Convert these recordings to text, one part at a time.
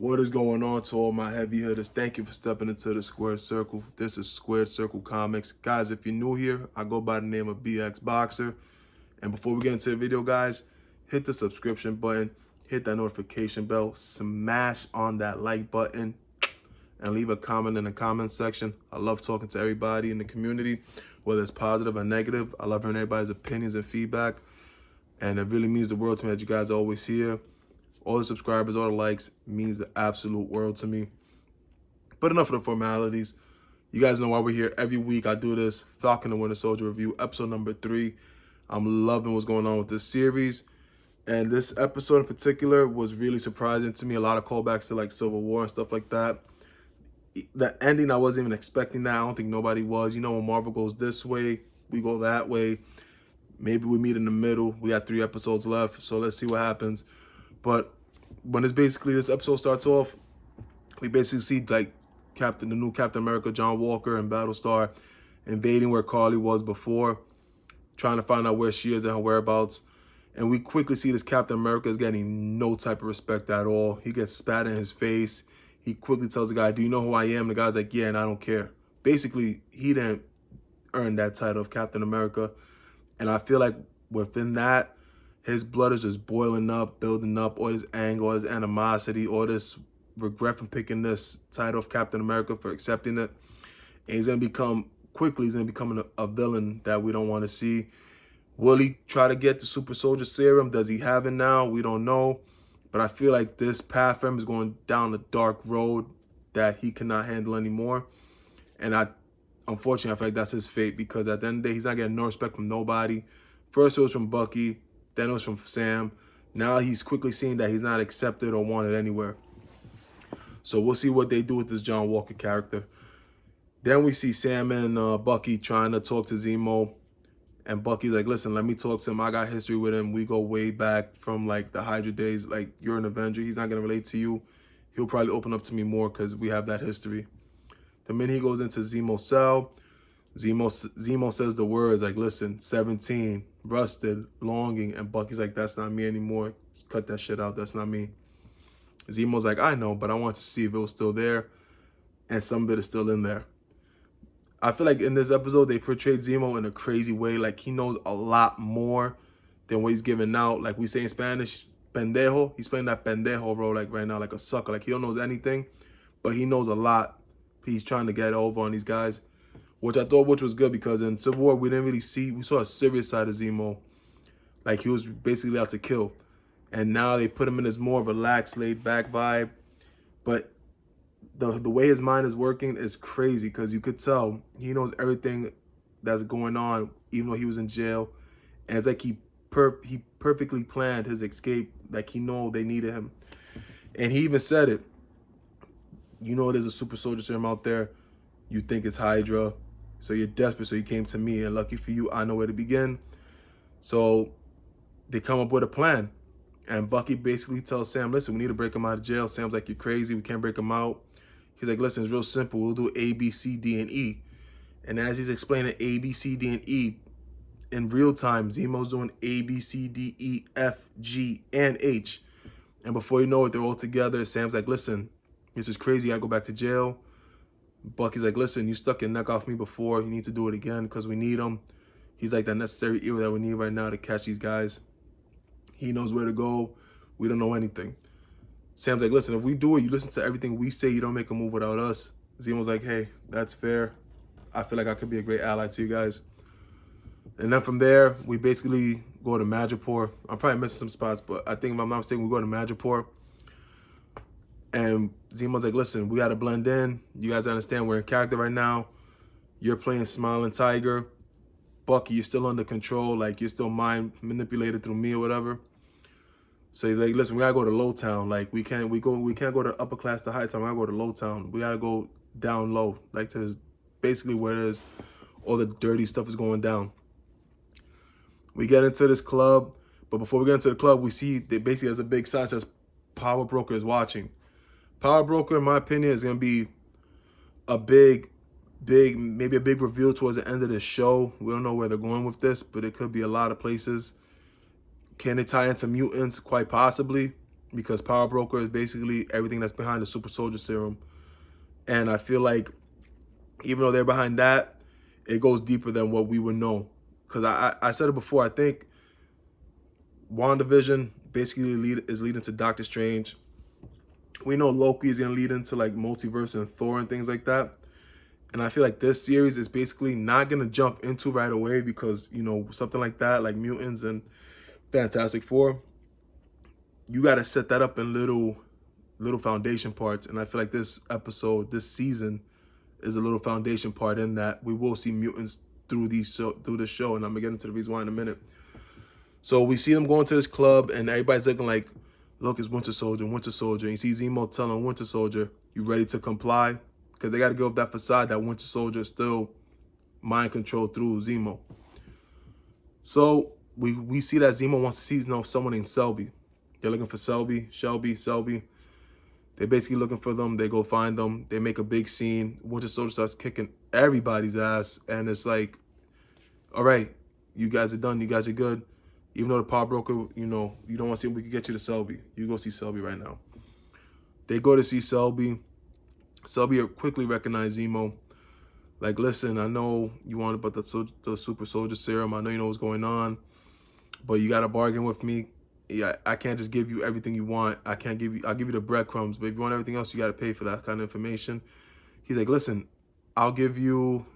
What is going on to all my heavy hitters? Thank you for stepping into the Squared Circle. This is Squared Circle Comics. Guys, if you're new here, I go by the name of BX Boxer. And before we get into the video, guys, hit the subscription button, hit that notification bell, smash on that like button, and leave a comment in the comment section. I love talking to everybody in the community, whether it's positive or negative. I love hearing everybody's opinions and feedback. And it really means the world to me that you guys are always here. All the subscribers, all the likes means the absolute world to me. But enough of the formalities. You guys know why we're here. Every week I do this Falcon and WinterSoldier review, episode number 3. I'm loving what's going on with this series. And this episode in particular was really surprising to me. A lot of callbacks to like Civil War and stuff like that. The ending, I wasn't even expecting that. I don't think nobody was. You know, when Marvel goes this way, we go that way. Maybe we meet in the middle. We got 3 episodes left, so let's see what happens. But when it's basically, this episode starts off, we basically see like the new Captain America, John Walker, and Battlestar invading where Carly was before, trying to find out where she is and her whereabouts. And we quickly see this Captain America is getting no type of respect at all. He gets spat in his face. He quickly tells the guy, "Do you know who I am?" The guy's like, "Yeah, and I don't care." Basically, he didn't earn that title of Captain America. And I feel like within that, his blood is just boiling up, building up, all this anger, all this animosity, all this regret from picking this title of Captain America, for accepting it. And he's going to become, quickly, he's going to become a villain that we don't want to see. Will he try to get the super soldier serum? Does he have it now? We don't know. But I feel like this path for him is going down a dark road that he cannot handle anymore. And unfortunately, I feel like that's his fate, because at the end of the day, he's not getting no respect from nobody. First it was from Bucky, then it was from Sam. Now he's quickly seeing that he's not accepted or wanted anywhere. So we'll see what they do with this John Walker character. Then we see Sam and Bucky trying to talk to Zemo. And Bucky's like, "Listen, let me talk to him. I got history with him. We go way back from like the Hydra days. Like, you're an Avenger. He's not going to relate to you. He'll probably open up to me more because we have that history." The minute he goes into Zemo's cell, Zemo says the words like, "Listen, 17, rusted, longing," and Bucky's like, "That's not me anymore. Just cut that shit out. That's not me." Zemo's like, "I know, but I want to see if it was still there," and some of it is still in there. I feel like in this episode, they portrayed Zemo in a crazy way. Like, he knows a lot more than what he's giving out. Like we say in Spanish, pendejo. He's playing that pendejo role like right now, like a sucker. Like, he don't know anything, but he knows a lot. He's trying to get over on these guys, which I thought was good, because in Civil War, we didn't really see, we saw a serious side of Zemo. Like, he was basically out to kill. And now they put him in this more relaxed, laid back vibe. But the way his mind is working is crazy, because you could tell he knows everything that's going on, even though he was in jail. And it's like he perfectly planned his escape. Like, he know they needed him. And he even said it. "You know, there's a super soldier serum out there. You think it's Hydra. So you're desperate, so you came to me. And lucky for you, I know where to begin." So they come up with a plan. And Bucky basically tells Sam, "Listen, we need to break him out of jail." Sam's like, "You're crazy. We can't break him out." He's like, "Listen, it's real simple. We'll do A, B, C, D, and E." And as he's explaining A, B, C, D, and E, in real time, Zemo's doing A, B, C, D, E, F, G, and H. And before you know it, they're all together. Sam's like, "Listen, this is crazy. I go back to jail." Bucky's like, "Listen, you stuck your neck off me before. You need to do it again because we need him." He's like, "That necessary evil that we need right now to catch these guys." He knows where to go. We don't know anything. Sam's like, "Listen, if we do it, you listen to everything we say. You don't make a move without us." Zemo's like, "Hey, that's fair. I feel like I could be a great ally to you guys." And then from there, we basically go to Madripoor. I'm probably missing some spots, but I think if I'm not mistaken, we go to Madripoor. And Zemo's like, "Listen, we got to blend in. You guys understand we're in character right now. You're playing Smiling Tiger. Bucky, you're still under control. Like, you're still mind manipulated through me or whatever." So he's like, "Listen, we gotta go to Lowtown. Like, we can't go to upper class to high town. We gotta go to Lowtown. We gotta go down low, like to this, basically where there's all the dirty stuff is going down." We get into this club, but before we get into the club, we see that basically there's a big sign that says Power Broker is watching. Power Broker, in my opinion, is gonna be a maybe a big reveal towards the end of the show. We don't know where they're going with this, but it could be a lot of places. Can it tie into mutants? Quite possibly. because Power Broker is basically everything that's behind the Super Soldier Serum. And I feel like even though they're behind that, it goes deeper than what we would know. Because I said it before, I think WandaVision basically is leading to Doctor Strange. We know Loki is going to lead into like multiverse and Thor and things like that. And I feel like this series is basically not going to jump into right away because, you know, something like that, like mutants and Fantastic Four, you got to set that up in little foundation parts. And I feel like this season is a little foundation part in that we will see mutants through the show. And I'm going to get into the reason why in a minute. So we see them going to this club and everybody's looking like, look, it's Winter Soldier, Winter Soldier. And you see Zemo telling Winter Soldier, you ready to comply? Because they got to give up that facade that Winter Soldier is still mind controlled through Zemo. So we see that Zemo wants to see someone named Selby. They're looking for Shelby. They're basically looking for them. They go find them. They make a big scene. Winter Soldier starts kicking everybody's ass. And it's like, all right, you guys are done. You guys are good. Even though the Power Broker, you know, you don't want to see him, we can get you to Selby. You go see Selby right now. They go to see Selby. Selby quickly recognized Zemo. Like, listen, I know you want about the Super Soldier Serum. I know you know what's going on. But you got to bargain with me. Yeah, I can't just give you everything you want. I'll give you the breadcrumbs. But if you want everything else, you got to pay for that kind of information. He's like, listen, I'll give you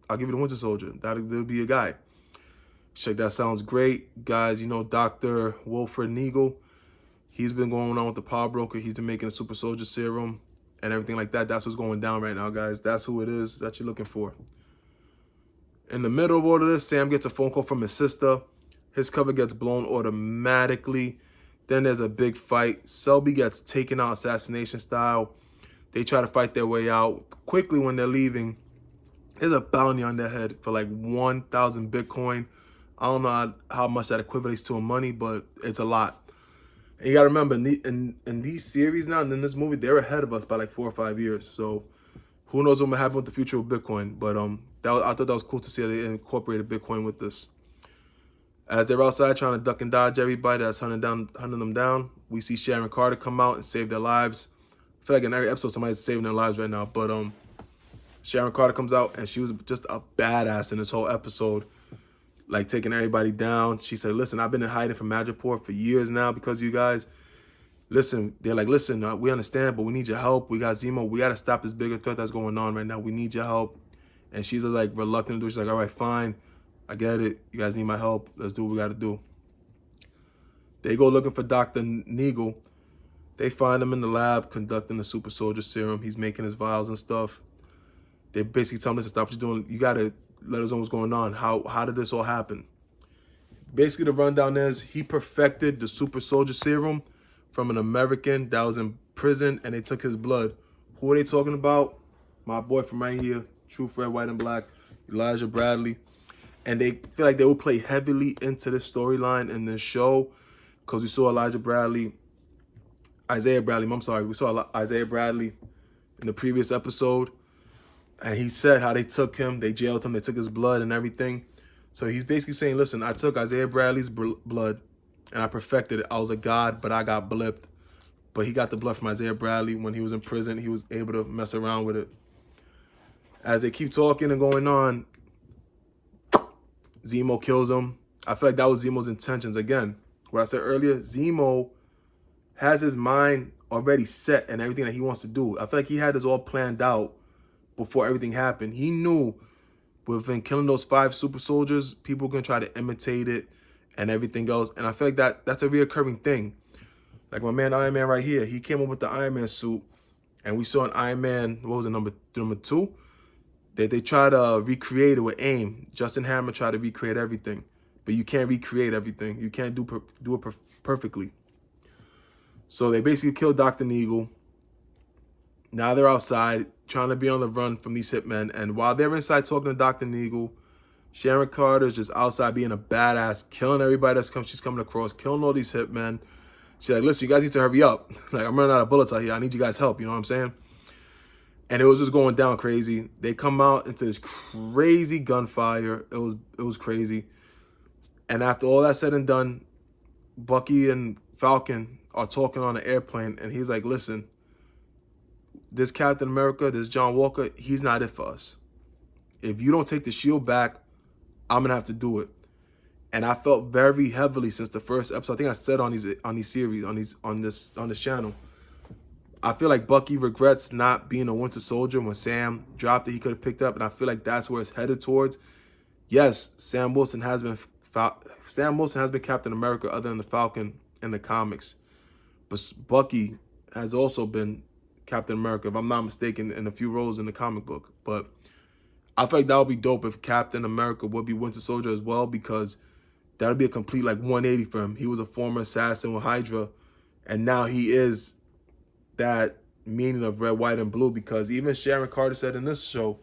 the Winter Soldier. That'll be a guy. Check, that sounds great. Guys, you know, Dr. Wilfred Neagle, he's been going on with the Power Broker. He's been making a Super Soldier Serum and everything like that. That's what's going down right now, guys. That's who it is that you're looking for. In the middle of all of this, Sam gets a phone call from his sister. His cover gets blown automatically. Then there's a big fight. Selby gets taken out assassination style. They try to fight their way out. Quickly when they're leaving, there's a bounty on their head for like 1,000 Bitcoin. I don't know how much that equates to in money, but it's a lot. And you got to remember, in these series now, and in this movie, they're ahead of us by like 4 or 5 years. So who knows what will happen with the future of Bitcoin. But I thought that was cool to see how they incorporated Bitcoin with this. As they're outside trying to duck and dodge everybody that's hunting them down, we see Sharon Carter come out and save their lives. I feel like in every episode, somebody's saving their lives right now. But Sharon Carter comes out, and she was just a badass in this whole episode. Like, taking everybody down. She said, listen, I've been in hiding from Madripoor for years now because of you guys. Listen, they're like, listen, we understand, but we need your help. We got Zemo. We got to stop this bigger threat that's going on right now. We need your help. And she's like reluctant to do it. She's like, all right, fine. I get it. You guys need my help. Let's do what we got to do. They go looking for Dr. Neagle. They find him in the lab conducting the Super Soldier Serum. He's making his vials and stuff. They basically tell him, listen, stop what you're doing. You got to let us know what's going on. How did this all happen? Basically, the rundown is he perfected the Super Soldier Serum from an American that was in prison, and they took his blood. Who are they talking about? My boy from right here, Truth, Red, White, and Black, Elijah Bradley. And they feel like they will play heavily into the storyline in this show because we saw Isaiah Bradley. We saw Isaiah Bradley in the previous episode. And he said how they took him, they jailed him, they took his blood and everything. So he's basically saying, listen, I took Isaiah Bradley's blood and I perfected it. I was a god, but I got blipped. But he got the blood from Isaiah Bradley when he was in prison. He was able to mess around with it. As they keep talking and going on, Zemo kills him. I feel like that was Zemo's intentions. Again, what I said earlier, Zemo has his mind already set and everything that he wants to do. I feel like he had this all planned out before everything happened. He knew within killing those 5 super soldiers, people can try to imitate it and everything else. And I feel like that's a reoccurring thing. Like my man Iron Man right here, he came up with the Iron Man suit, and we saw an Iron Man, what was it, number 2? They try to recreate it with AIM. Justin Hammer tried to recreate everything, but you can't recreate everything. You can't do it perfectly. So they basically killed Dr. Neagle. Now they're outside trying to be on the run from these hitmen. And while they're inside talking to Dr. Neagle, Sharon Carter is just outside being a badass, killing everybody she's coming across, killing all these hitmen. She's like, listen, you guys need to hurry up. Like, I'm running out of bullets out here. I need you guys' help. You know what I'm saying? And it was just going down crazy. They come out into this crazy gunfire. It was crazy. And after all that said and done, Bucky and Falcon are talking on an airplane, and he's like, listen, this Captain America, this John Walker, he's not it for us. If you don't take the shield back, I'm gonna have to do it. And I felt very heavily since the first episode. I think I said on these series, on this channel, I feel like Bucky regrets not being a Winter Soldier. When Sam dropped it, he could have picked up, and I feel like that's where it's headed towards. Yes, Sam Wilson has been Captain America other than the Falcon in the comics, but Bucky has also been Captain America, if I'm not mistaken, in a few roles in the comic book. But I feel like that would be dope if Captain America would be Winter Soldier as well, because that would be a complete like 180 for him. He was a former assassin with Hydra, and now he is that meaning of red, white, and blue, because even Sharon Carter said in this show,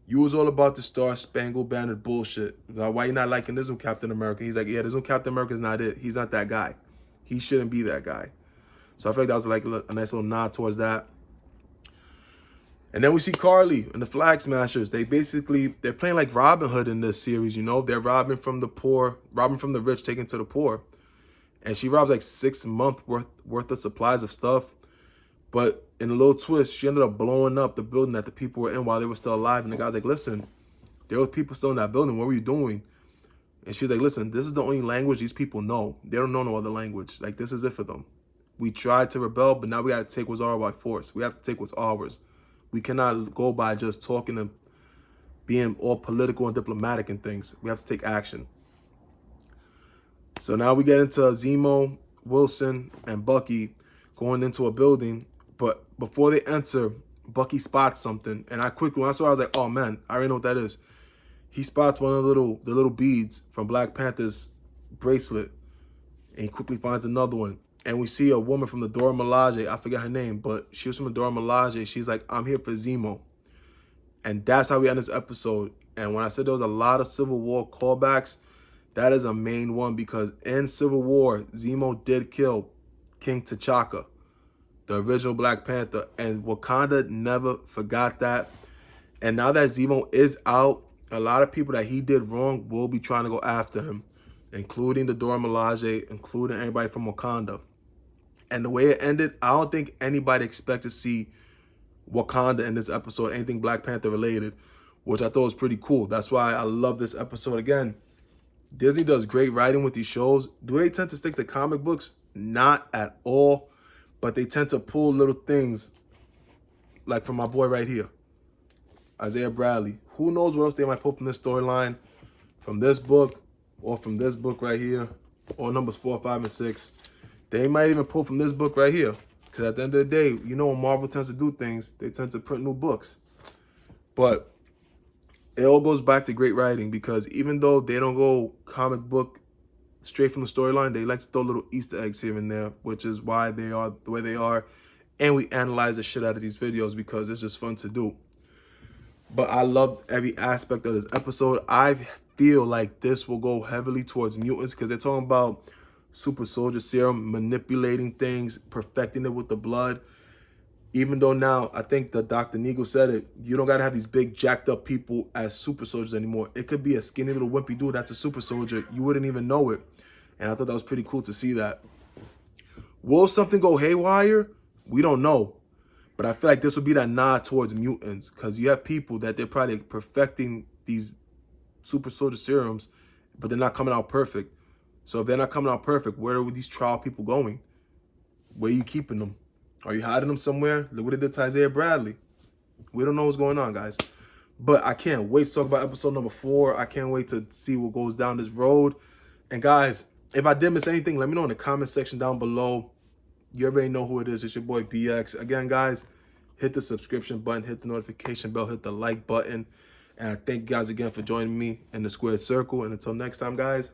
you was all about the Star-Spangled Banner bullshit. Why you not liking this new Captain America? He's like, yeah, this new Captain America is not it. He's not that guy. He shouldn't be that guy. So I feel like that was like a nice little nod towards that. And then we see Carly and the Flag Smashers. They're playing like Robin Hood in this series, you know? They're robbing from the poor, robbing from the rich, taking to the poor. And she robs like 6 months worth of supplies of stuff. But in a little twist, she ended up blowing up the building that the people were in while they were still alive. And the guy's like, listen, there were people still in that building. What were you doing? And she's like, listen, this is the only language these people know. They don't know no other language. Like, this is it for them. We tried to rebel, but now we got to take what's ours by force. We have to take what's ours. We cannot go by just talking and being all political and diplomatic and things. We have to take action. So now we get into Zemo, Wilson, and Bucky going into a building. But before they enter, Bucky spots something. And when I saw it, I was like, oh man, I already know what that is. He spots one of the little beads from Black Panther's bracelet. And he quickly finds another one. And we see a woman from the Dora Milaje. I forget her name, but she was from the Dora Milaje. She's like, I'm here for Zemo. And that's how we end this episode. And when I said there was a lot of Civil War callbacks, that is a main one, because in Civil War, Zemo did kill King T'Chaka, the original Black Panther. And Wakanda never forgot that. And now that Zemo is out, a lot of people that he did wrong will be trying to go after him, including the Dora Milaje, including everybody from Wakanda. And the way it ended, I don't think anybody expected to see Wakanda in this episode, anything Black Panther related, which I thought was pretty cool. That's why I love this episode. Again, Disney does great writing with these shows. Do they tend to stick to comic books? Not at all. But they tend to pull little things, like from my boy right here, Isaiah Bradley. Who knows what else they might pull from this storyline, from this book, or from this book right here, or numbers 4, 5, and 6. They might even pull from this book right here. Because at the end of the day, you know when Marvel tends to do things, they tend to print new books. But it all goes back to great writing, because even though they don't go comic book straight from the storyline, they like to throw little Easter eggs here and there, which is why they are the way they are. And we analyze the shit out of these videos because it's just fun to do. But I love every aspect of this episode. I feel like this will go heavily towards mutants, because they're talking about super soldier serum, manipulating things, perfecting it with the blood. Even though now, I think that Dr. Neagle said it, you don't got to have these big jacked up people as super soldiers anymore. It could be a skinny little wimpy dude that's a super soldier. You wouldn't even know it. And I thought that was pretty cool to see that. Will something go haywire? We don't know. But I feel like this would be that nod towards mutants, because you have people that they're probably perfecting these super soldier serums, but they're not coming out perfect. So if they're not coming out perfect, where are these trial people going? Where are you keeping them? Are you hiding them somewhere? Look what they did to Isaiah Bradley. We don't know what's going on, guys. But I can't wait to talk about episode number 4. I can't wait to see what goes down this road. And guys, if I did miss anything, let me know in the comment section down below. You already know who it is. It's your boy BX. Again, guys, hit the subscription button, hit the notification bell, hit the like button. And I thank you guys again for joining me in the squared circle. And until next time, guys,